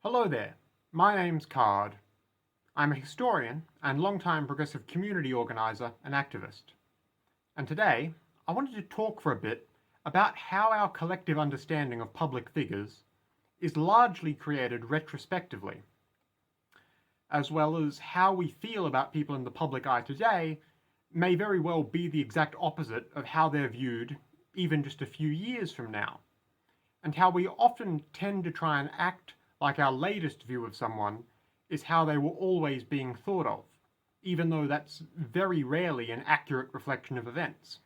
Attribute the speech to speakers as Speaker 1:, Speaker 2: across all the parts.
Speaker 1: Hello there, my name's Card. I'm a historian and longtime progressive community organiser and activist. And today, I wanted to talk for a bit about how our collective understanding of public figures is largely created retrospectively, as well as how we feel about people in the public eye today may very well be the exact opposite of how they're viewed even just a few years from now, and how we often tend to try and act like our latest view of someone is how they were always being thought of, even though that's very rarely an accurate reflection of events.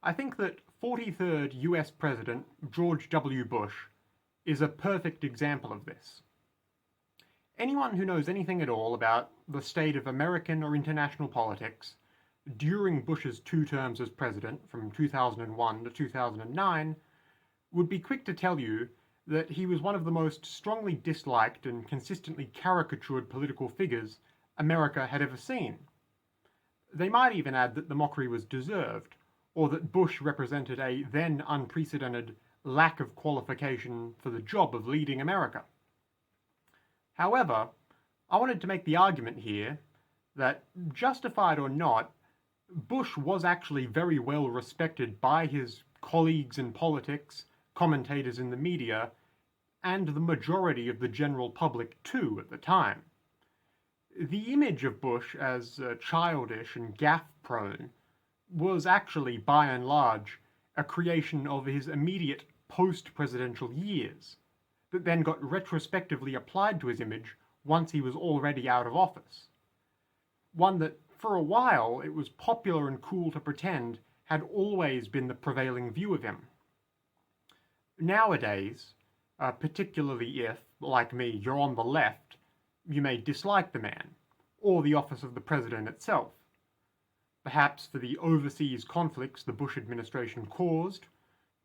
Speaker 1: I think that 43rd US President George W. Bush is a perfect example of this. Anyone who knows anything at all about the state of American or international politics during Bush's two terms as president from 2001 to 2009 would be quick to tell you that he was one of the most strongly disliked and consistently caricatured political figures America had ever seen. They might even add that the mockery was deserved, or that Bush represented a then unprecedented lack of qualification for the job of leading America. However, I wanted to make the argument here that, justified or not, Bush was actually very well respected by his colleagues in politics, commentators in the media, and the majority of the general public too at the time. The image of Bush as childish and gaffe-prone was actually, by and large, a creation of his immediate post-presidential years, that then got retrospectively applied to his image once he was already out of office. One that, for a while, it was popular and cool to pretend had always been the prevailing view of him. Nowadays, particularly if, like me, you're on the left, you may dislike the man, or the office of the president itself. Perhaps for the overseas conflicts the Bush administration caused,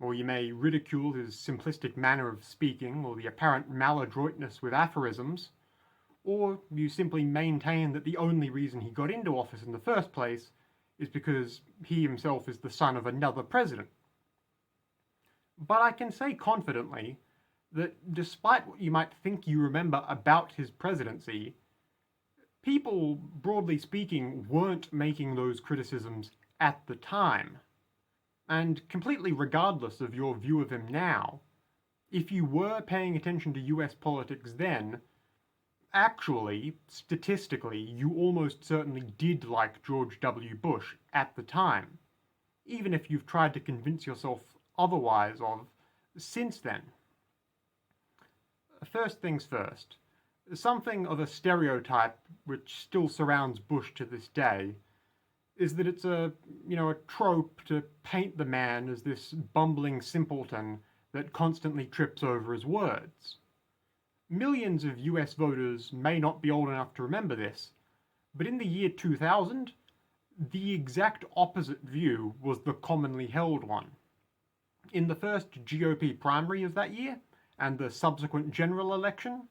Speaker 1: or you may ridicule his simplistic manner of speaking or the apparent maladroitness with aphorisms, or you simply maintain that the only reason he got into office in the first place is because he himself is the son of another president. But I can say confidently that despite what you might think you remember about his presidency, people, broadly speaking, weren't making those criticisms at the time. And completely regardless of your view of him now, if you were paying attention to US politics then, actually, statistically, you almost certainly did like George W. Bush at the time, even if you've tried to convince yourself otherwise of since then. First things first, something of a stereotype which still surrounds Bush to this day is that it's a trope to paint the man as this bumbling simpleton that constantly trips over his words. Millions of US voters may not be old enough to remember this, but in the year 2000, the exact opposite view was the commonly held one. In the first GOP primary of that year, and the subsequent general election,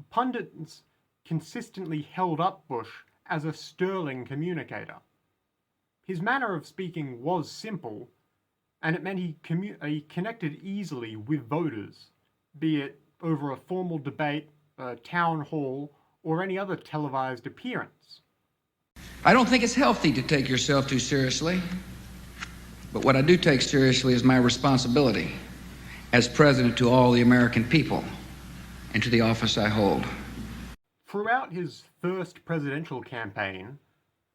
Speaker 1: pundits consistently held up Bush as a sterling communicator. His manner of speaking was simple, and it meant he connected easily with voters, be it over a formal debate, a town hall, or any other televised appearance.
Speaker 2: I don't think it's healthy to take yourself too seriously, but what I do take seriously is my responsibility as president to all the American people and to the office I hold.
Speaker 1: Throughout his first presidential campaign,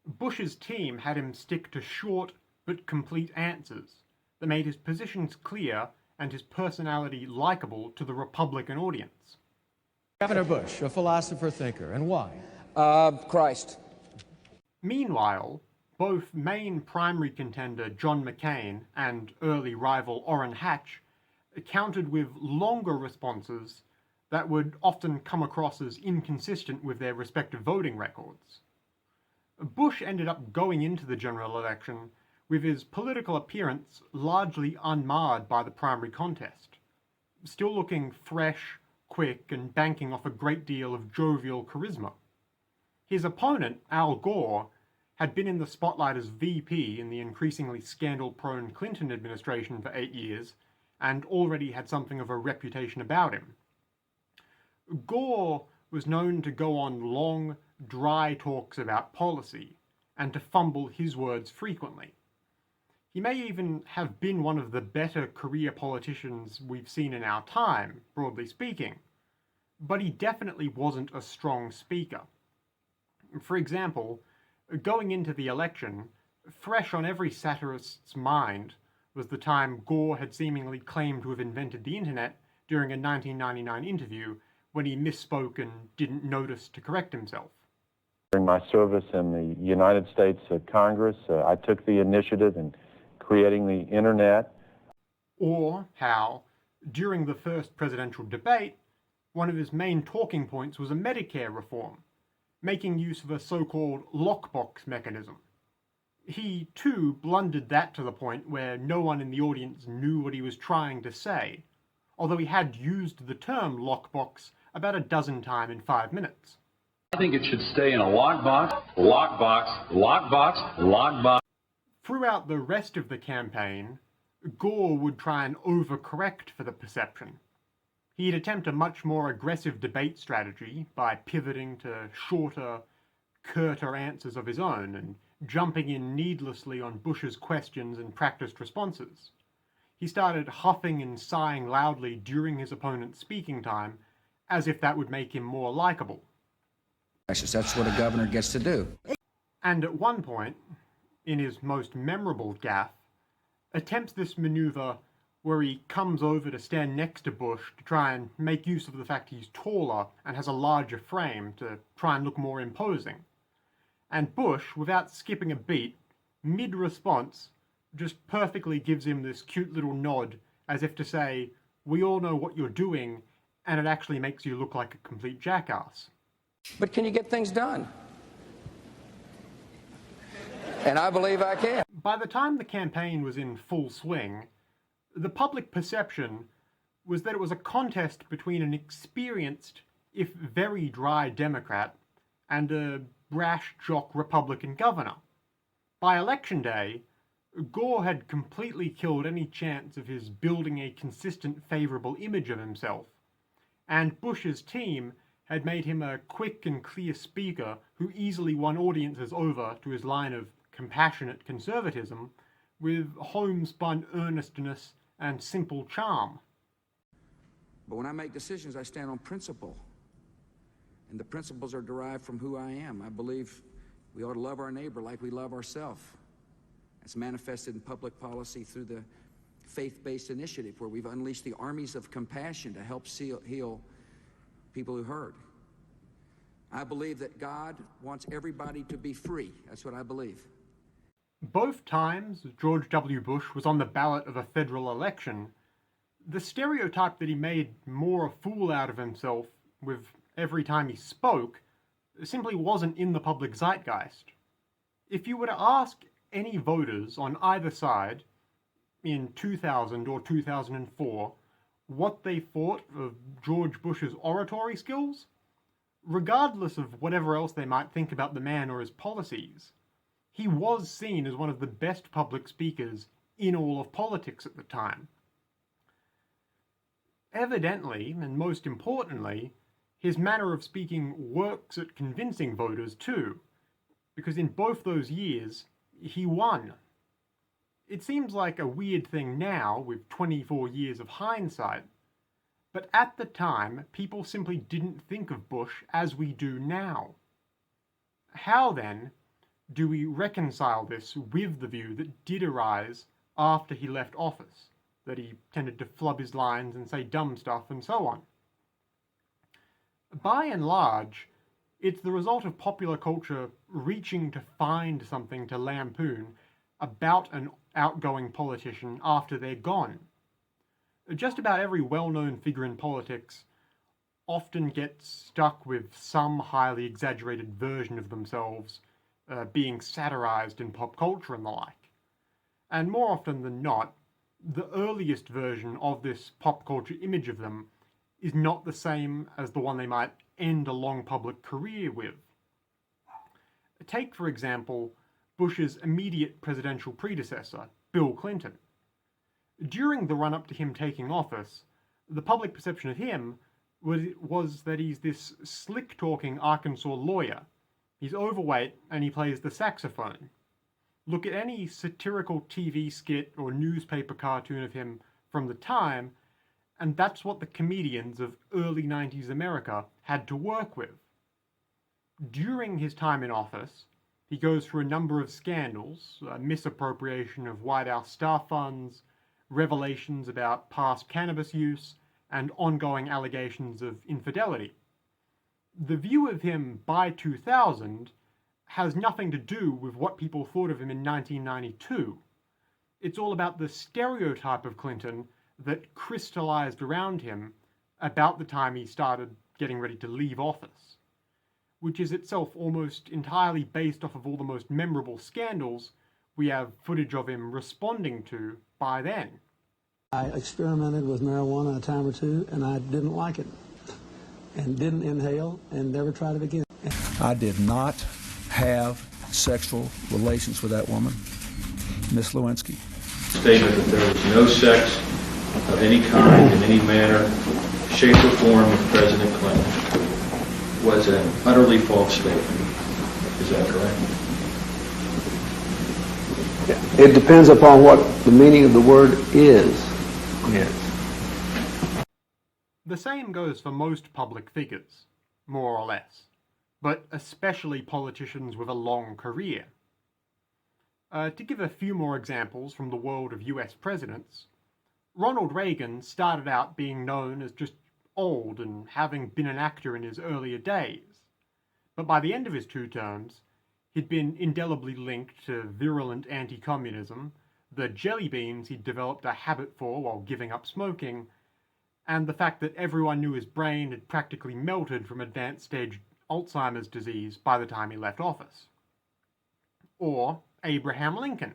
Speaker 1: Bush's team had him stick to short but complete answers that made his positions clear and his personality likable to the Republican audience.
Speaker 3: Governor Bush, a philosopher thinker, and why?
Speaker 4: Christ.
Speaker 1: Meanwhile, both main primary contender John McCain and early rival Orrin Hatch countered with longer responses that would often come across as inconsistent with their respective voting records. Bush ended up going into the general election with his political appearance largely unmarred by the primary contest, still looking fresh, quick, and banking off a great deal of jovial charisma. His opponent, Al Gore, had been in the spotlight as VP in the increasingly scandal-prone Clinton administration for 8 years, and already had something of a reputation about him. Gore was known to go on long, dry talks about policy and to fumble his words frequently. He may even have been one of the better career politicians we've seen in our time, broadly speaking, but he definitely wasn't a strong speaker. For example, going into the election, fresh on every satirist's mind was the time Gore had seemingly claimed to have invented the internet during a 1999 interview when he misspoke and didn't notice to correct himself.
Speaker 5: During my service in the United States Congress, I took the initiative in creating the internet.
Speaker 1: Or how, during the first presidential debate, one of his main talking points was a Medicare reform, making use of a so-called lockbox mechanism. He, too, blundered that to the point where no one in the audience knew what he was trying to say, although he had used the term lockbox about a dozen times in 5 minutes.
Speaker 6: I think it should stay in a lockbox, lockbox, lockbox, lockbox.
Speaker 1: Throughout the rest of the campaign, Gore would try and overcorrect for the perception. He'd attempt a much more aggressive debate strategy by pivoting to shorter, curter answers of his own and jumping in needlessly on Bush's questions and practiced responses. He started huffing and sighing loudly during his opponent's speaking time, as if that would make him more likable.
Speaker 2: That's what a governor gets to do.
Speaker 1: And at one point, in his most memorable gaffe, attempts this maneuver where he comes over to stand next to Bush to try and make use of the fact he's taller and has a larger frame to try and look more imposing. And Bush, without skipping a beat, mid-response, just perfectly gives him this cute little nod as if to say, "We all know what you're doing, and it actually makes you look like a complete jackass."
Speaker 2: But can you get things done? And I believe I can.
Speaker 1: By the time the campaign was in full swing, the public perception was that it was a contest between an experienced, if very dry Democrat, and a brash jock Republican governor. By election day, Gore had completely killed any chance of his building a consistent favorable image of himself, and Bush's team had made him a quick and clear speaker who easily won audiences over to his line of compassionate conservatism with homespun earnestness and simple charm.
Speaker 2: But when I make decisions, I stand on principle. And the principles are derived from who I am. I believe we ought to love our neighbor like we love ourselves. It's manifested in public policy through the faith-based initiative where we've unleashed the armies of compassion to help heal people who hurt. I believe that God wants everybody to be free. That's what I believe.
Speaker 1: Both times George W. Bush was on the ballot of a federal election, the stereotype that he made more a fool out of himself with every time he spoke simply wasn't in the public zeitgeist. If you were to ask any voters on either side in 2000 or 2004 what they thought of George Bush's oratory skills, regardless of whatever else they might think about the man or his policies, he was seen as one of the best public speakers in all of politics at the time. Evidently, and most importantly, his manner of speaking works at convincing voters too, because in both those years, he won. It seems like a weird thing now, with 24 years of hindsight, but at the time, people simply didn't think of Bush as we do now. How, then, do we reconcile this with the view that did arise after he left office, that he tended to flub his lines and say dumb stuff and so on? By and large, it's the result of popular culture reaching to find something to lampoon about an outgoing politician after they're gone. Just about every well-known figure in politics often gets stuck with some highly exaggerated version of themselves being satirized in pop culture and the like. And more often than not, the earliest version of this pop culture image of them is not the same as the one they might end a long public career with. Take, for example, Bush's immediate presidential predecessor, Bill Clinton. During the run-up to him taking office, the public perception of him was that he's this slick-talking Arkansas lawyer. He's overweight and he plays the saxophone. Look at any satirical TV skit or newspaper cartoon of him from the time, and that's what the comedians of early 90s America had to work with. During his time in office, he goes through a number of scandals, misappropriation of White House staff funds, revelations about past cannabis use, and ongoing allegations of infidelity. The view of him by 2000 has nothing to do with what people thought of him in 1992. It's all about the stereotype of Clinton that crystallized around him about the time he started getting ready to leave office, which is itself almost entirely based off of all the most memorable scandals we have footage of him responding to by then.
Speaker 7: I experimented with marijuana a time or two, and I didn't like it, and didn't inhale, and never tried it again.
Speaker 8: I did not have sexual relations with that woman, Miss Lewinsky.
Speaker 9: Statement that there was no sex of any kind, in any manner, shape, or form with President Clinton was an utterly false statement. Is that correct?
Speaker 7: It depends upon what the meaning of the word is. Yes.
Speaker 1: The same goes for most public figures, more or less, but especially politicians with a long career. To give a few more examples from the world of US presidents, Ronald Reagan started out being known as just old and having been an actor in his earlier days, but by the end of his 2 terms, he'd been indelibly linked to virulent anti-communism, the jelly beans he'd developed a habit for while giving up smoking, and the fact that everyone knew his brain had practically melted from advanced stage Alzheimer's disease by the time he left office. Or Abraham Lincoln,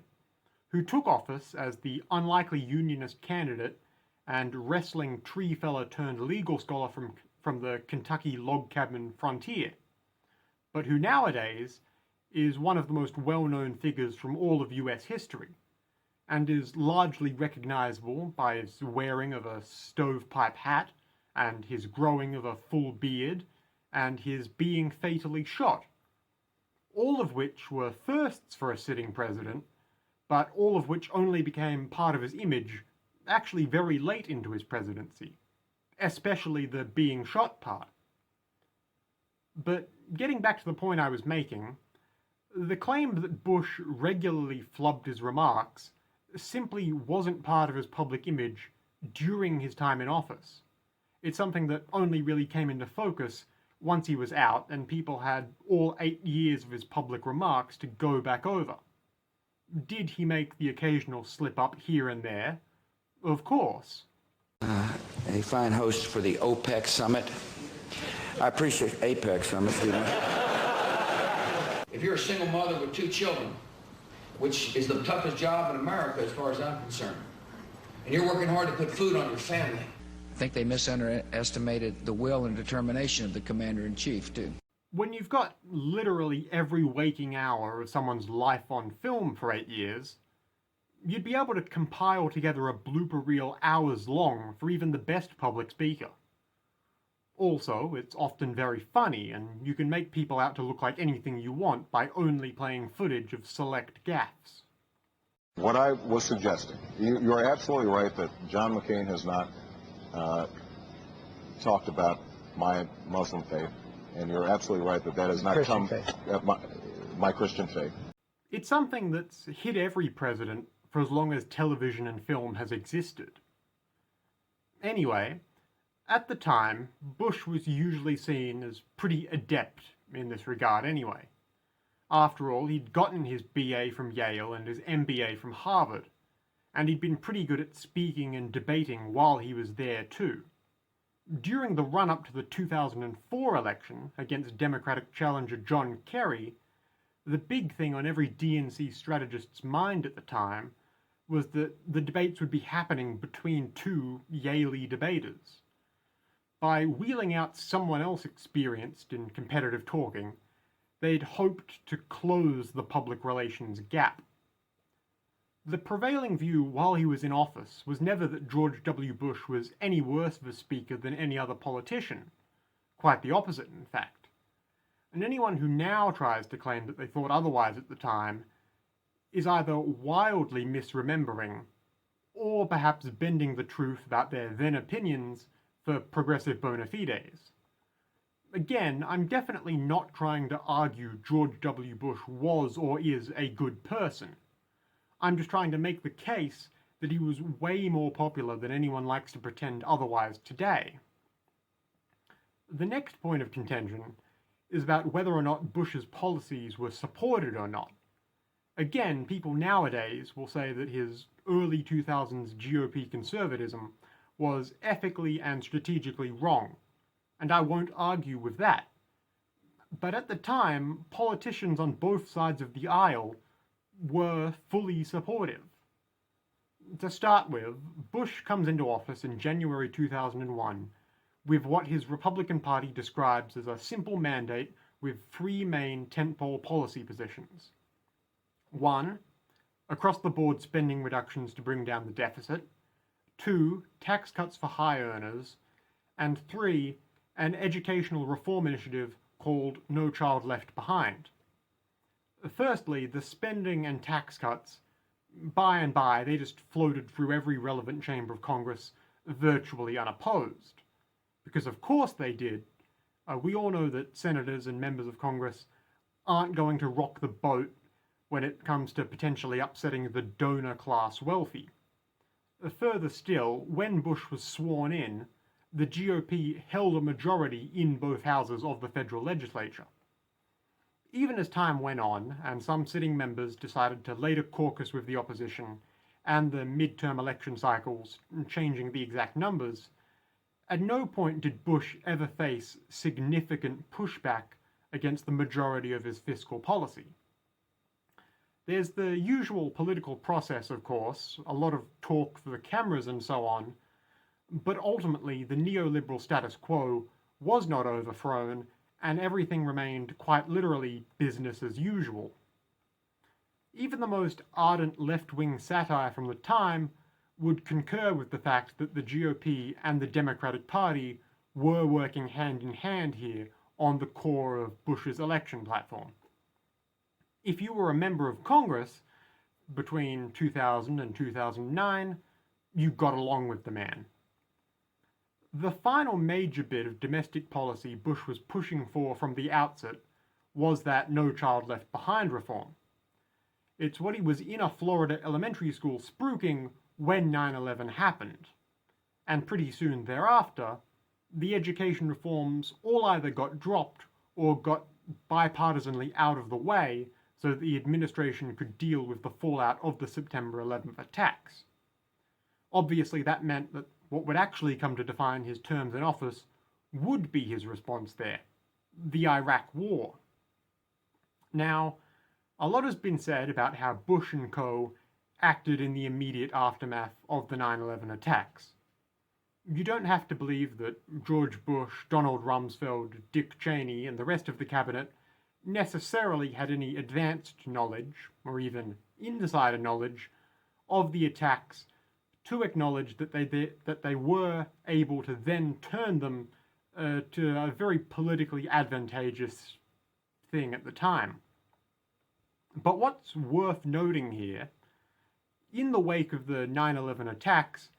Speaker 1: who took office as the unlikely Unionist candidate and wrestling tree fella turned legal scholar from the Kentucky log cabin frontier, but who nowadays is one of the most well-known figures from all of US history, and is largely recognizable by his wearing of a stovepipe hat, and his growing of a full beard, and his being fatally shot, all of which were firsts for a sitting president, but all of which only became part of his image actually very late into his presidency, especially the being shot part. But getting back to the point I was making, the claim that Bush regularly flubbed his remarks simply wasn't part of his public image during his time in office. It's something that only really came into focus once he was out and people had all 8 years of his public remarks to go back over. Did he make the occasional slip-up here and there? Of course.
Speaker 2: A fine host for the OPEC summit. I appreciate APEC summit. If you're a single mother with 2 children, which is the toughest job in America as far as I'm concerned, and you're working hard to put food on your family, I think they underestimated the will and determination of the commander-in-chief, too.
Speaker 1: When you've got literally every waking hour of someone's life on film for 8 years, you'd be able to compile together a blooper reel hours long for even the best public speaker. Also, it's often very funny, and you can make people out to look like anything you want by only playing footage of select gaffes.
Speaker 10: What I was suggesting, you're absolutely right that John McCain has not talked about my Muslim faith, and you're absolutely right that that has not come my Christian faith.
Speaker 1: It's something that's hit every president for as long as television and film has existed. Anyway, at the time, Bush was usually seen as pretty adept in this regard anyway. After all, he'd gotten his BA from Yale and his MBA from Harvard, and he'd been pretty good at speaking and debating while he was there too. During the run-up to the 2004 election against Democratic challenger John Kerry, the big thing on every DNC strategist's mind at the time was that the debates would be happening between 2 Yale-y debaters. By wheeling out someone else experienced in competitive talking, they'd hoped to close the public relations gap. The prevailing view while he was in office was never that George W. Bush was any worse of a speaker than any other politician. Quite the opposite, in fact. And anyone who now tries to claim that they thought otherwise at the time is either wildly misremembering or perhaps bending the truth about their then opinions for progressive bona fides. Again, I'm definitely not trying to argue George W. Bush was or is a good person. I'm just trying to make the case that he was way more popular than anyone likes to pretend otherwise today. The next point of contention is about whether or not Bush's policies were supported or not. Again, people nowadays will say that his early 2000s GOP conservatism was ethically and strategically wrong, and I won't argue with that. But at the time, politicians on both sides of the aisle were fully supportive. To start with, Bush comes into office in January 2001 with what his Republican Party describes as a simple mandate with three main tentpole policy positions. 1. Across-the-board spending reductions to bring down the deficit. 2. Tax cuts for high earners. And 3. An educational reform initiative called No Child Left Behind. Firstly, the spending and tax cuts, by and by, they just floated through every relevant chamber of Congress virtually unopposed. Because of course they did. We all know that senators and members of Congress aren't going to rock the boat when it comes to potentially upsetting the donor class wealthy. Further still, when Bush was sworn in, the GOP held a majority in both houses of the federal legislature. Even as time went on, and some sitting members decided to later caucus with the opposition, and the midterm election cycles changing the exact numbers, at no point did Bush ever face significant pushback against the majority of his fiscal policy. There's the usual political process, of course, a lot of talk for the cameras and so on, but ultimately the neoliberal status quo was not overthrown, and everything remained quite literally business as usual. Even the most ardent left-wing satire from the time would concur with the fact that the GOP and the Democratic Party were working hand in hand here on the core of Bush's election platform. If you were a member of Congress between 2000 and 2009, you got along with the man. The final major bit of domestic policy Bush was pushing for from the outset was that No Child Left Behind reform. It's what he was in a Florida elementary school spruiking when 9/11 happened. And pretty soon thereafter, the education reforms all either got dropped or got bipartisanly out of the way so that the administration could deal with the fallout of the September 11th attacks. Obviously, that meant that what would actually come to define his terms in office would be his response there, the Iraq War. Now, a lot has been said about how Bush and co. acted in the immediate aftermath of the 9/11 attacks. You don't have to believe that George Bush, Donald Rumsfeld, Dick Cheney, and the rest of the cabinet necessarily had any advanced knowledge, or even insider knowledge, of the attacks to acknowledge that they were able to then turn them to a very politically advantageous thing at the time. But what's worth noting here, in the wake of the 9/11 attacks,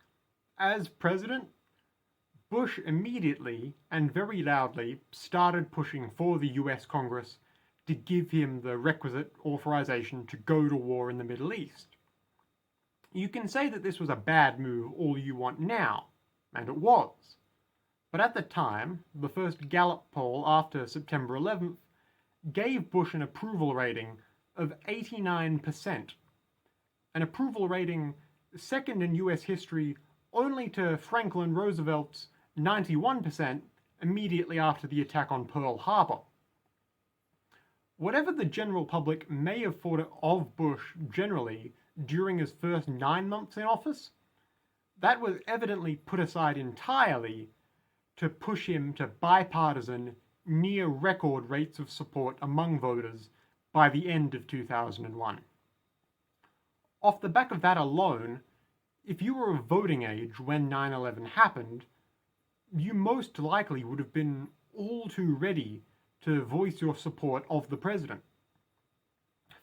Speaker 1: as president, Bush immediately and very loudly started pushing for the US Congress to give him the requisite authorization to go to war in the Middle East. You can say that this was a bad move all you want now, and it was. But at the time, the first Gallup poll after September 11th gave Bush an approval rating of 89%. An approval rating second in US history only to Franklin Roosevelt's 91% immediately after the attack on Pearl Harbor. Whatever the general public may have thought of Bush generally during his first 9 months in office, that was evidently put aside entirely to push him to bipartisan, near record rates of support among voters by the end of 2001. Off the back of that alone, if you were of voting age when 9/11 happened, you most likely would have been all too ready to voice your support of the president.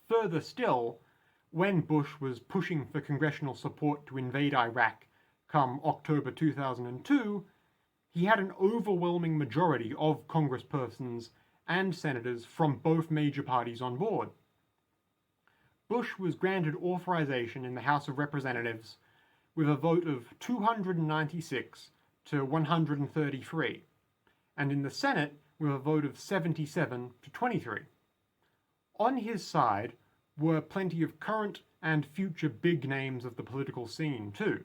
Speaker 1: Further still, when Bush was pushing for congressional support to invade Iraq come October 2002, he had an overwhelming majority of congresspersons and senators from both major parties on board. Bush was granted authorization in the House of Representatives with a vote of 296 to 133, and in the Senate with a vote of 77 to 23. On his side were plenty of current and future big names of the political scene too,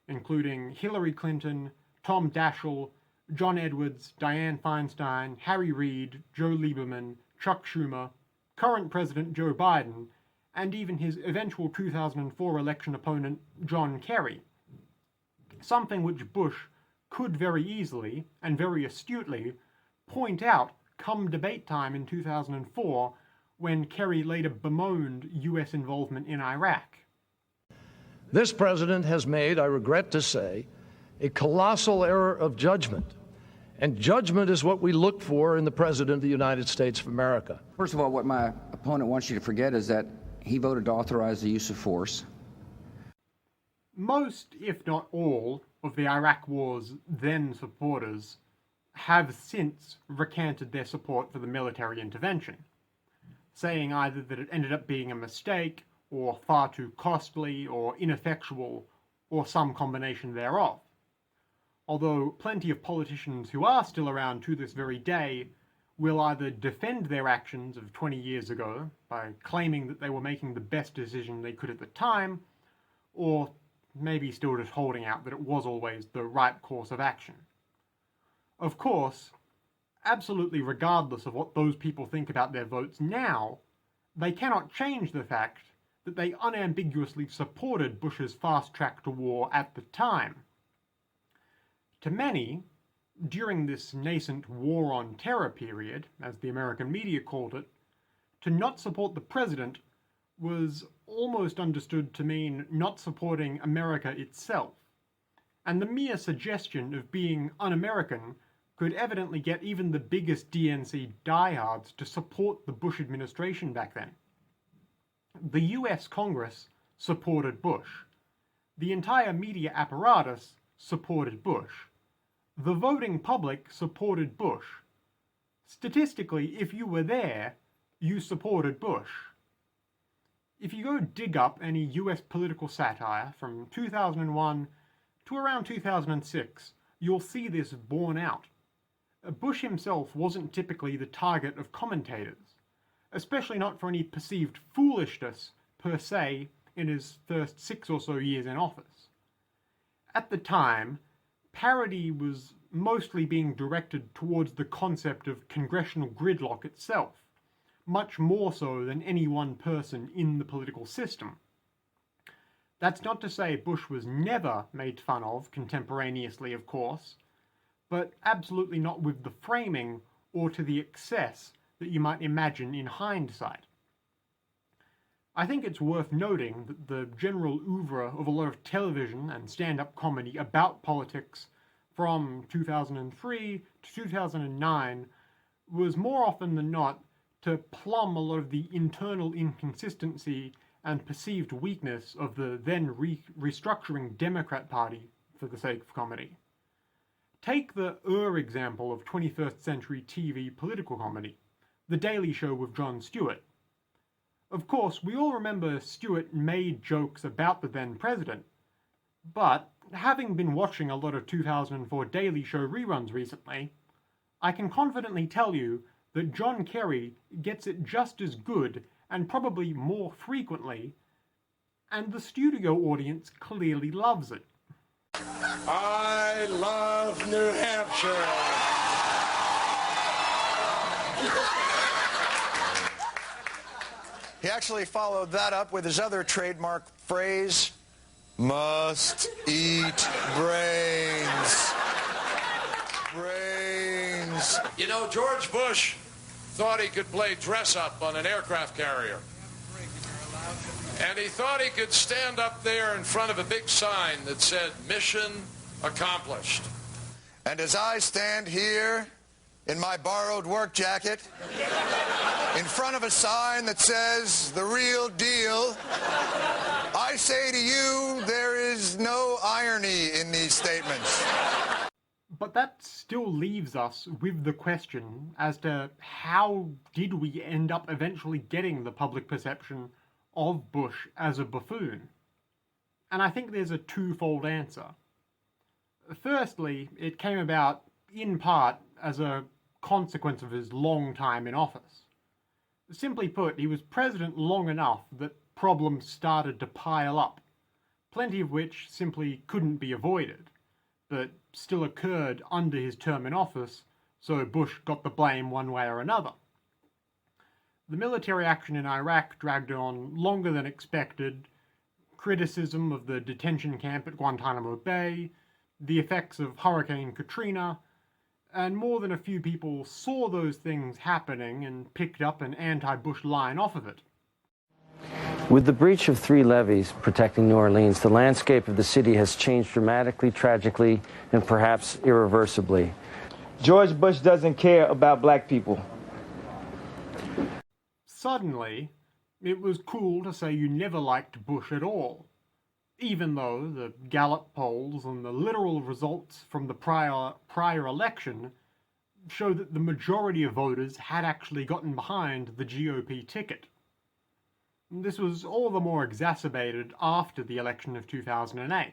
Speaker 1: including Hillary Clinton, Tom Daschle, John Edwards, Dianne Feinstein, Harry Reid, Joe Lieberman, Chuck Schumer, current President Joe Biden, and even his eventual 2004 election opponent, John Kerry. Something which Bush could very easily, and very astutely, point out come debate time in 2004, when Kerry later bemoaned U.S. involvement in Iraq.
Speaker 3: This president has made, I regret to say, a colossal error of judgment. And judgment is what we look for in the President of the United States of America.
Speaker 2: First of all, what my opponent wants you to forget is that he voted to authorize the use of force.
Speaker 1: Most, if not all, of the Iraq War's then supporters have since recanted their support for the military intervention, saying either that it ended up being a mistake, or far too costly, or ineffectual, or some combination thereof. Although plenty of politicians who are still around to this very day will either defend their actions of 20 years ago by claiming that they were making the best decision they could at the time, or maybe still just holding out that it was always the right course of action. Of course, absolutely regardless of what those people think about their votes now, they cannot change the fact that they unambiguously supported Bush's fast track to war at the time. To many, during this nascent war on terror period, as the American media called it, to not support the president was almost understood to mean not supporting America itself, and the mere suggestion of being un-American could evidently get even the biggest DNC diehards to support the Bush administration back then. The US Congress supported Bush. The entire media apparatus supported Bush. The voting public supported Bush. Statistically, if you were there, you supported Bush. If you go dig up any US political satire from 2001 to around 2006, you'll see this borne out. Bush himself wasn't typically the target of commentators, especially not for any perceived foolishness per se in his first 6 or so years in office. At the time, parody was mostly being directed towards the concept of congressional gridlock itself, much more so than any one person in the political system. That's not to say Bush was never made fun of contemporaneously, of course, but absolutely not with the framing or to the excess that you might imagine in hindsight. I think it's worth noting that the general oeuvre of a lot of television and stand-up comedy about politics from 2003 to 2009 was more often than not to plumb a lot of the internal inconsistency and perceived weakness of the then restructuring Democrat Party for the sake of comedy. Take the example of 21st century TV political comedy, The Daily Show with Jon Stewart. Of course, we all remember Stewart made jokes about the then president, but having been watching a lot of 2004 Daily Show reruns recently, I can confidently tell you that John Kerry gets it just as good and probably more frequently, and the studio audience clearly loves it.
Speaker 11: I love New Hampshire.
Speaker 12: He actually followed that up with his other trademark phrase, must eat brains. Brains.
Speaker 11: You know, George Bush thought he could play dress-up on an aircraft carrier. And he thought he could stand up there in front of a big sign that said, "Mission accomplished."
Speaker 12: And as I stand here in my borrowed work jacket, in front of a sign that says, "The real deal," I say to you, there is no irony in these statements.
Speaker 1: But that still leaves us with the question as to how did we end up eventually getting the public perception of Bush as a buffoon? And I think there's a twofold answer. Firstly, it came about in part as a consequence of his long time in office. Simply put, he was president long enough that problems started to pile up, plenty of which simply couldn't be avoided, but still occurred under his term in office, so Bush got the blame one way or another. The military action in Iraq dragged on longer than expected, criticism of the detention camp at Guantanamo Bay, the effects of Hurricane Katrina, and more than a few people saw those things happening and picked up an anti-Bush line off of it.
Speaker 13: With the breach of 3 levees protecting New Orleans, the landscape of the city has changed dramatically, tragically, and perhaps irreversibly.
Speaker 14: George Bush doesn't care about black people.
Speaker 1: Suddenly, it was cool to say you never liked Bush at all, even though the Gallup polls and the literal results from the prior election show that the majority of voters had actually gotten behind the GOP ticket. This was all the more exacerbated after the election of 2008.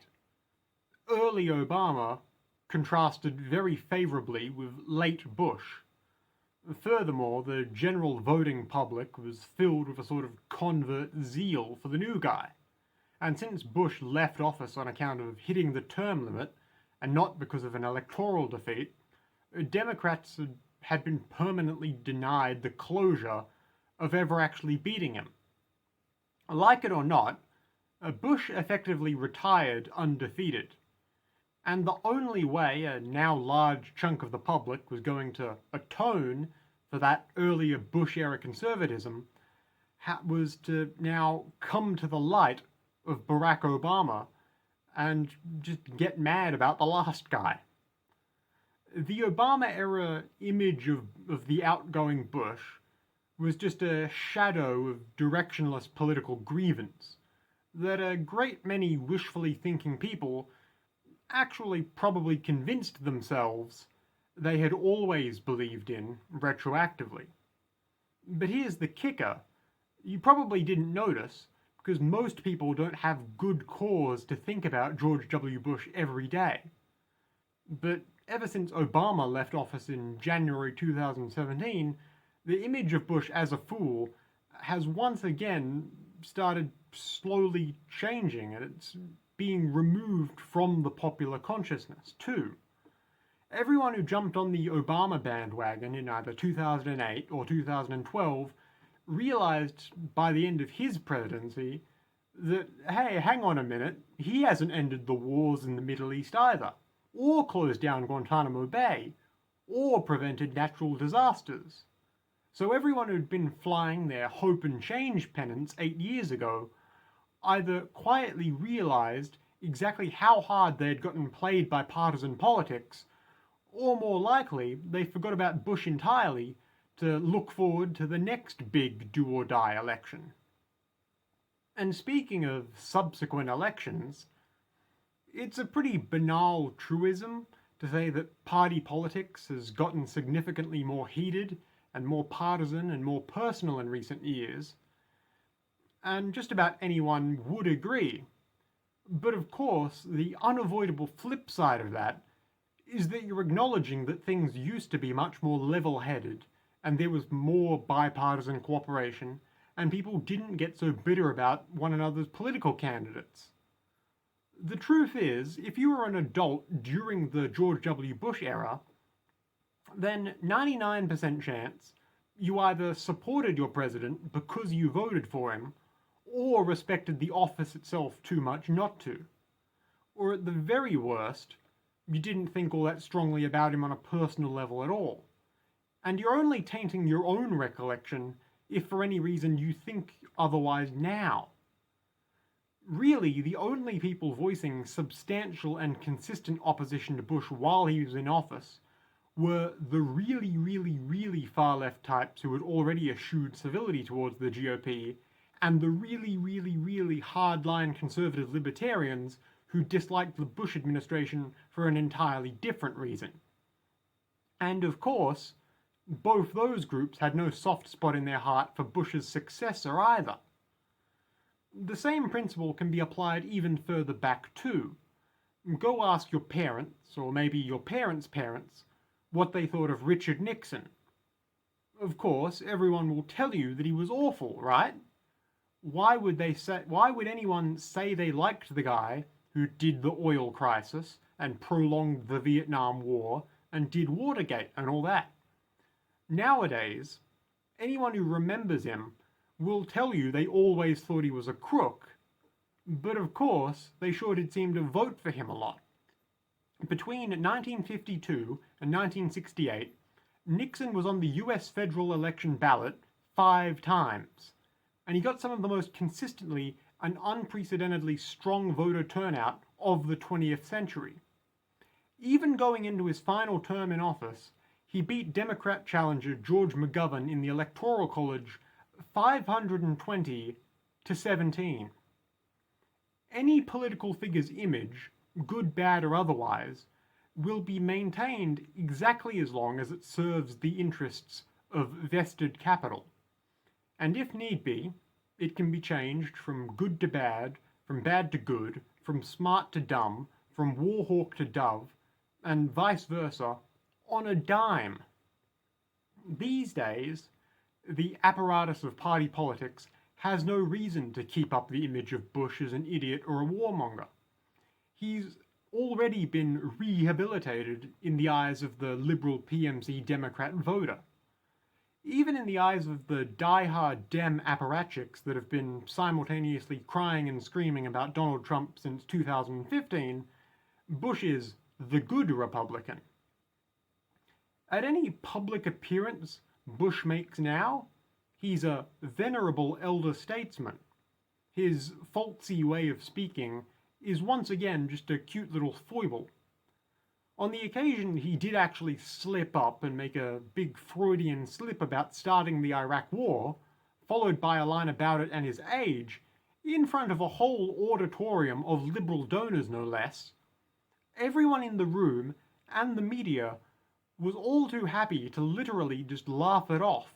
Speaker 1: Early Obama contrasted very favorably with late Bush. Furthermore, the general voting public was filled with a sort of convert zeal for the new guy. And since Bush left office on account of hitting the term limit, and not because of an electoral defeat, Democrats had been permanently denied the closure of ever actually beating him. Like it or not, Bush effectively retired undefeated. And the only way a now large chunk of the public was going to atone for that earlier Bush-era conservatism was to now come to the light of Barack Obama and just get mad about the last guy. The Obama-era image of the outgoing Bush was just a shadow of directionless political grievance that a great many wishfully thinking people actually probably convinced themselves they had always believed in retroactively. But here's the kicker. You probably didn't notice, because most people don't have good cause to think about George W. Bush every day. But ever since Obama left office in January 2017, the image of Bush as a fool has once again started slowly changing, and it's being removed from the popular consciousness, too. Everyone who jumped on the Obama bandwagon in either 2008 or 2012 realized by the end of his presidency that, hey, hang on a minute, he hasn't ended the wars in the Middle East either, or closed down Guantanamo Bay, or prevented natural disasters. So everyone who'd been flying their hope and change pennants 8 years ago either quietly realized exactly how hard they'd gotten played by partisan politics, or more likely, they forgot about Bush entirely to look forward to the next big do-or-die election. And speaking of subsequent elections, it's a pretty banal truism to say that party politics has gotten significantly more heated and more partisan and more personal in recent years, and just about anyone would agree. But of course, the unavoidable flip side of that is that you're acknowledging that things used to be much more level-headed, and there was more bipartisan cooperation, and people didn't get so bitter about one another's political candidates. The truth is, if you were an adult during the George W. Bush era, then 99% chance you either supported your president because you voted for him, or respected the office itself too much not to. Or at the very worst, you didn't think all that strongly about him on a personal level at all. And you're only tainting your own recollection if for any reason you think otherwise now. Really, the only people voicing substantial and consistent opposition to Bush while he was in office were the really far-left types who had already eschewed civility towards the GOP, and the really hard-line conservative libertarians who disliked the Bush administration for an entirely different reason. And of course, both those groups had no soft spot in their heart for Bush's successor either. The same principle can be applied even further back too. Go ask your parents, or maybe your parents' parents, what they thought of Richard Nixon. Of course, everyone will tell you that he was awful, right? Why would anyone say they liked the guy who did the oil crisis and prolonged the Vietnam War and did Watergate and all that? Nowadays, anyone who remembers him will tell you they always thought he was a crook, but of course they sure did seem to vote for him a lot. Between 1952 and 1968, Nixon was on the US federal election ballot 5 times, and he got some of the most consistently and unprecedentedly strong voter turnout of the 20th century. Even going into his final term in office, he beat Democrat challenger George McGovern in the Electoral College 520 to 17. Any political figure's image, good, bad, or otherwise, will be maintained exactly as long as it serves the interests of vested capital. And if need be, it can be changed from good to bad, from bad to good, from smart to dumb, from warhawk to dove, and vice versa, on a dime. These days, the apparatus of party politics has no reason to keep up the image of Bush as an idiot or a warmonger. He's already been rehabilitated in the eyes of the liberal PMC Democrat voter. Even in the eyes of the die-hard Dem apparatchiks that have been simultaneously crying and screaming about Donald Trump since 2015, Bush is the good Republican. At any public appearance Bush makes now, he's a venerable elder statesman. His folksy way of speaking is once again just a cute little foible. On the occasion he did actually slip up and make a big Freudian slip about starting the Iraq War, followed by a line about it and his age, in front of a whole auditorium of liberal donors no less, everyone in the room and the media was all too happy to literally just laugh it off.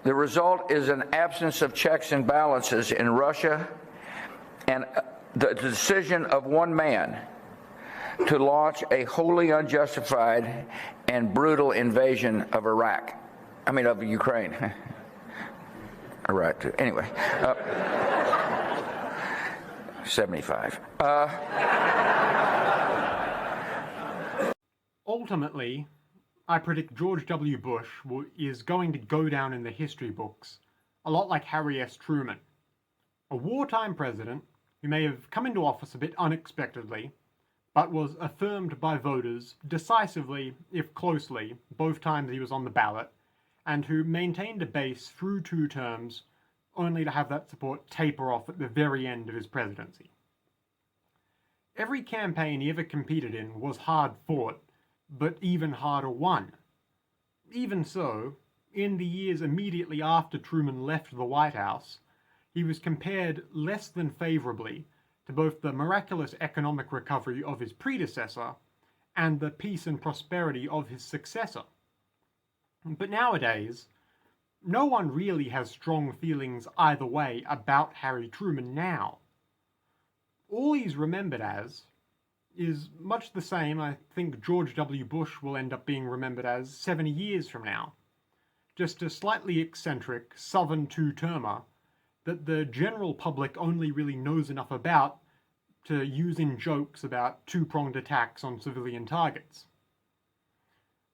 Speaker 2: The result is an absence of checks and balances in Russia and the decision of one man to launch a wholly unjustified and brutal invasion of of Ukraine. Iraq, anyway. 75.
Speaker 1: Ultimately, I predict George W. Bush is going to go down in the history books, a lot like Harry S. Truman. A wartime president who may have come into office a bit unexpectedly, but was affirmed by voters decisively, if closely, both times he was on the ballot, and who maintained a base through 2 terms, only to have that support taper off at the very end of his presidency. Every campaign he ever competed in was hard fought, but even harder won. Even so, in the years immediately after Truman left the White House, he was compared less than favorably to both the miraculous economic recovery of his predecessor and the peace and prosperity of his successor. But nowadays, no one really has strong feelings either way about Harry Truman now. All he's remembered as is much the same I think George W. Bush will end up being remembered as 70 years from now. Just a slightly eccentric Southern two-termer that the general public only really knows enough about to use in jokes about 2-pronged attacks on civilian targets.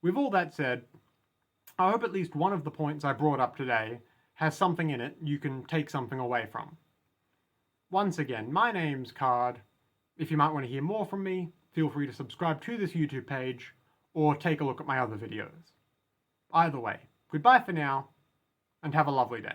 Speaker 1: With all that said, I hope at least one of the points I brought up today has something in it you can take something away from. Once again, my name's Card. If you might want to hear more from me, feel free to subscribe to this YouTube page, or take a look at my other videos. Either way, goodbye for now, and have a lovely day.